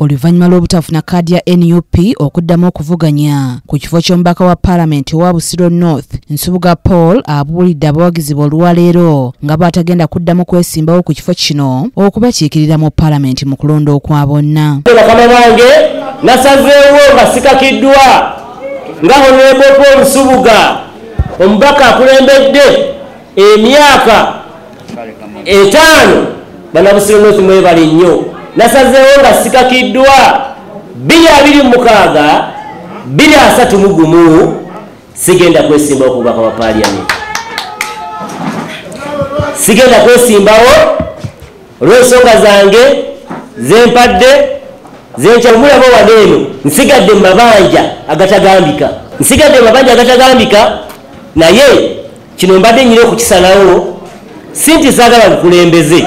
Oluvannyuma lw'obutafuna kkaadi ya NUP okuddamu okuvuganya ku kifo ky'omubaka wa Paalamenti owa Busiro North, Nsubuga Paul abuulidde abawagizi be olwaleero nga bw'atagenda kuddamu kwesimbawo ku kifo kino okubakiikirira mu Paalamenti mu kulonda okwa bonna. Bakama bange nasazeewo nga sikakiddwa nga Honorable Paul Nsubuga omubaka akulembedde emyaka 5 bana Busiro North mwebale nnyo. Nasazeewo nga sikakiddwa 2026 2031 sigenda kwesimbawo ku bubaka wa Parliament. Sigenda kwesimbawo olw'ensonga zange zempadde zenkyamulabo waneeno nsigadde mu mabanja agatagambika naye kino mbadde nyina okukisalawo sinti saagala bukulembeze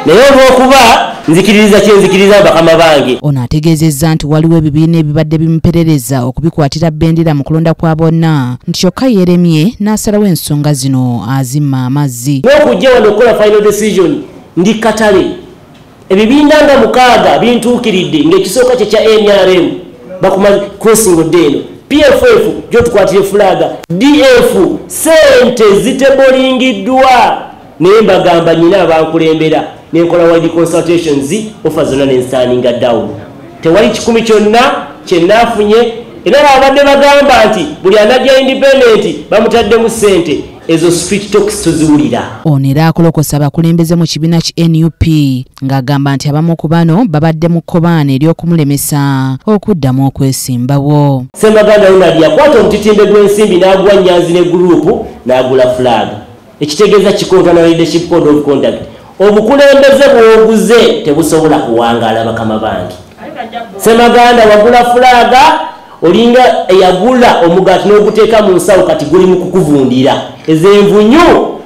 naye olw'okuba nzikiririza kyenzikiririza bakama bange. Ono ategeezezza nti waliwo ebibiina ebibadde bimuperereza okubikwatira bendera mu kulonda kwa bonna nti kyokka yeeremye n'asalawo ensonga zino azimma amazzi. N'okujja wano okukola final decision ndi katale ebibiina nga 6 bintuukiridde ng'ekisooka kye kya NRM bakumaze crossing oddeeno PFF gyo tukwatire fulaga DF sente zitebolingiddwa naye mbagamba nyina abankulembera nenkola wide consultations offer zonna nensaninga down tewali kikumi kyonna kyenaafunye era abadde bagamba nti buli anajja independent bamutaddemu ssente ezo street talks tuziwulira. Ono era akolokosa abakulembeze mu kibiina ki NUP ng'agamba nti abamu ku bano babadde mu kkobaane ery'okumulemesa okuddamu okwesimbawo. Ssemaganda Ronald yakwata omutitimbe gw'ensimbi n'aguwa Nyanzi ne gurupu n'agula flag ekitegeeza kikontana leadership code of conduct. Obukulembeze bw'oguze tebusobola kuwangaala bakama bange. Ssemaganda wagula fulaga olinga eyagula omugaati n'oguteeka mu nsawo kati guli mu kukuvundira ez'envunyu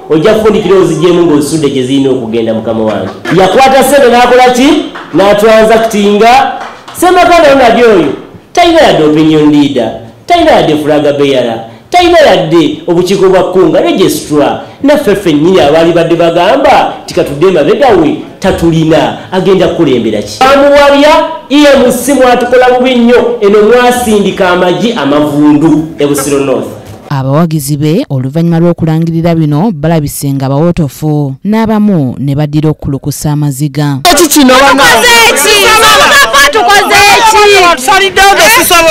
ojja kufundikira ozigyemu ng'ozisudde gye zirina okugenda mukama wange. Yakwata ssente n'akola ki n'atransactinga. Ssemaganda Ronald oyo talina yadde opinion leader, talina yadde fulaga bearer, talina yadde obukiiko bwa kkunga registrar naffe ffennyini abaali badde bagamba tikatudde emabega we tatulina agenda kukulembera ki. Bamuwabya EMC mwatukola bubi nnyo eno mwasindika amagi amavundu e Busiro North. Abawagizi be oluvannyuma lw'okulangirira bino balabise nga bawootofu n'abamu ne baddira okukulukusa amaziga.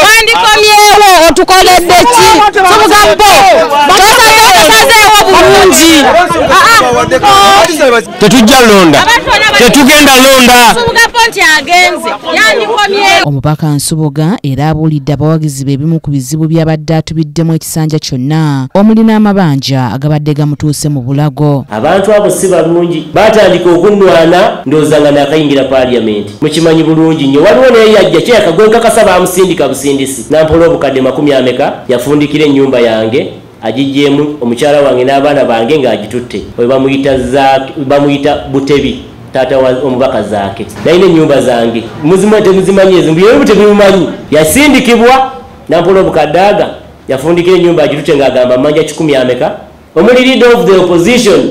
Wandikomyewo otukoledde ki? Tetujja londa, tetugenda londa. Omubaka Nsubuga era abuulidde abawagizi be ebimu ku bizibu by'abadde atubiddemu ekisanja kyonna omuli n'amabanja agabadde gamutuuse mu bulago. Abantu abo si balungi batandika okunnwana ndowooza nga nakayingira Parliament mukimanyi bulungi nnyo. Waliwo naye yajja kyeyakagwenkakasa bamusindika busindisi nampola obukadde 10 yafundikira ennyumba yange agijjeemu omukyala wange n'abaana bange ng'agitutte we bamuyita Butebi taata omubaka zaake nalina ennyumba zange temuzimanyi ezo mbuyebu tebimumanyi yasindikibwa nampola obukadde aga yafundikira ennyumba agitutte ng'agamba manja 10 omuli leader of the opposition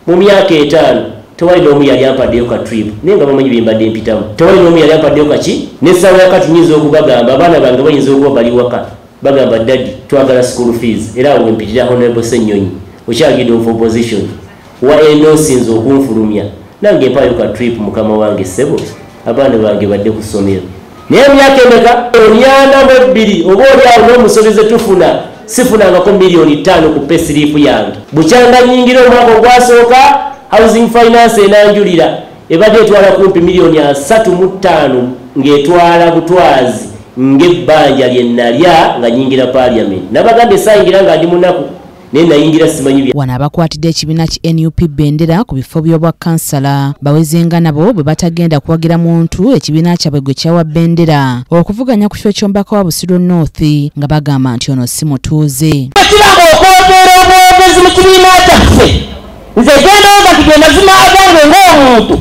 mu myaka 5 tewali n'omu yali ampaddeyo ka trip naye nga bamanyi byembadde mpitamu tewali n'omu yali ampaddeyo kaki n'essaawa yakati nyinza okubagamba abaana bange bayinza okuba bali waka bagamba daddy twagala school fees era awo wempitira Honorable Ssenyonyi okyali leader of opposition wa enosinza okunfulumya nange mpayo ka trip mukama wange ssebo abaana bange badde ku ssomero naye emyaka emeka 82 oba oliawo n'omusobi tufuna sifunangako $5,000,000 ku pesilifu yange bukyanga nyingira omwaka ogwasooka housing finance enanjulira ebadde etwala kumpi $3.5 ng'etwala butwazi ng'ebbanja lye nalya nga nyingira Parliament nabaganda essayingira nga ndi munaku naye nayingira simanyi bya. Wano abakwatidde ekibiina ki NUP bendera ku bifo by'obwa kansala bawezenga nabo bwe batagenda kuwagira muntu ekibiina kyabwe gwe kyawa bendera okuvuganya ku kifo ky'omubaka wa Busiro North nga bagamba nti ono si mutuuze. Kiranga okwogera obwogezi mu kibiina kyaffe nze genda nga kigenda zinaagange ng'omuntu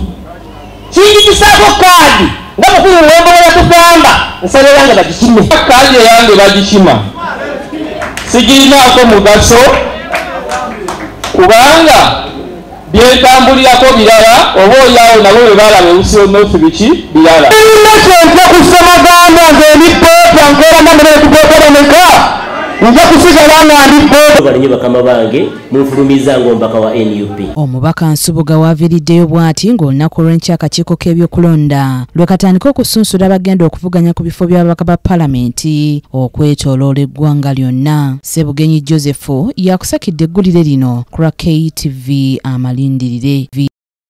kinjigisaako kaadi nga mukulu w'ombola tugamba nsalera nga bagikime kaadi eyange bagikima sigirinaako mugaso kubanga byentambulirako birala oba olyawo nabo bwe balaba Busiro North biki birala nja kusemagamba ng'emipoota nkeera namene tugookera meka nja kusigala nga ndipoota balinye bakama bange munfulumiza ng'omubaka wa NUP. Omubaka Nsubuga waaviriddeyo bw'ati ng'olunaku olw'enkya akakiiko k'ebyokulonda lwe katandika okusunsula abagenda okuvuganya ku bifo by'ababaka ba palamenti okwetooloola eggwanga lyonna. Ssebugenyi Joseph yakusakidde eggulire lino ku lwa KTV Amalindirire.